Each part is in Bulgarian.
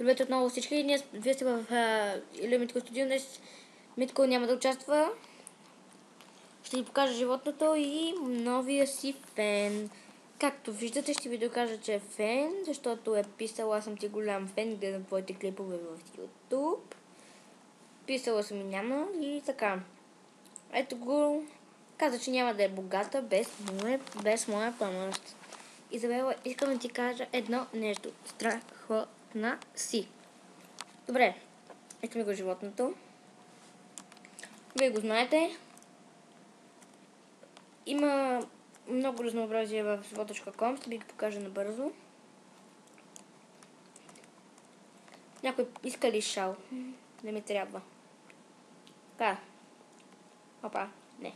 Здравейте отново всички. Вие сте в Илио Митко студио. Днес Митко няма да участва. Ще ви покажа животното и новия си фен. Както виждате, ще ви докажа, че е фен, защото е писала: аз съм ти голям фен, гледам твоите клипове в YouTube. Писала съм и няма и така. Ето го. Каза, че няма да е богата без моя помощ. Изабела, искам да ти кажа едно нещо. Страхотна си. Добре, ето ми го животното. Вие го знаете. Има много разнообразие в живот.com. Ще ви ги покажа набързо. Някой иска ли шал? Не ми трябва. Така. Опа, не.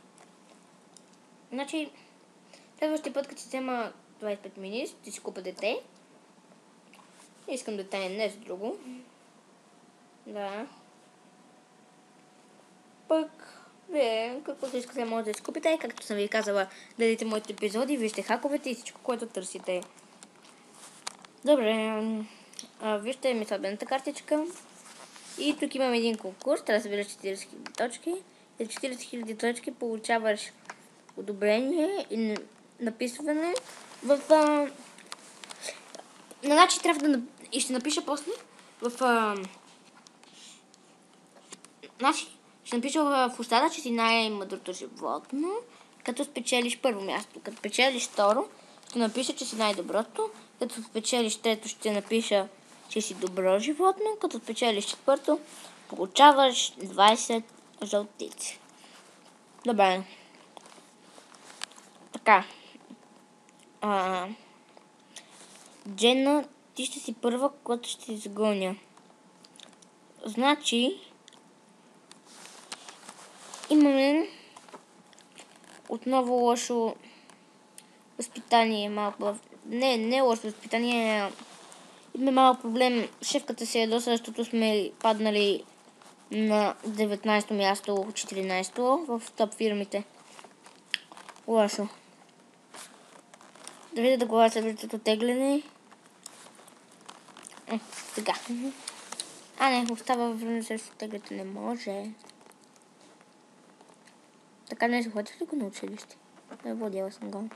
Значи, следващия път, като си взема 25 мини, ще си купа дете. Искам дете, не за друго. Да. Пък, вие, каквото искате, може да си купите. Както съм ви казала, гледайте моите епизоди, вижте хаковете и всичко, което търсите. Добре, вижте ми съдбената картичка. И тук имам един конкурс, трябва да събираш 40 000 точки. За 40 000 точки получаваш одобрение и написване в... Значи трябва да... И ще напиша после в... Значи, ще напиша в устата, че си най-мъдрото животно, като спечелиш първо място. Като спечелиш второ, ще напиша, че си най-доброто. Като спечелиш трето, ще напиша, че си добро животно. Като спечелиш четвърто, получаваш 20 жълтици. Добре. Така. Джена, ти ще си първа, когато ще ти загоня. Значи, имаме отново лошо възпитание, малко. Не лошо възпитание. Имаме малък проблем. Шефката се ядоса, защото сме паднали на 19-то място, 14-то в топ фирмите. Лошо. Да видя да глава следващото тегляне. Сега. Не, остава време следващото тегляне. Не може. Така не заходих ли го на училище? Водила съм го.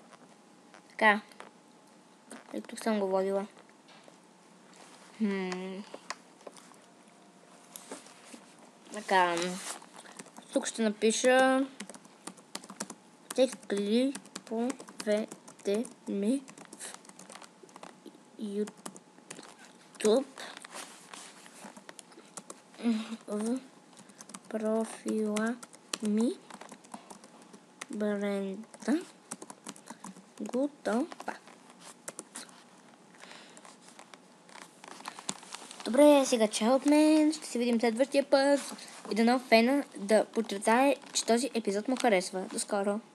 Така. И тук съм го водила. Така. Тук ще напиша текст клиповете ми в YouTube в профила ми Бренда готова. Добре, сега чао от мен. Ще се видим следващия път. И дано фена да подчертае, че този епизод му харесва. До скоро!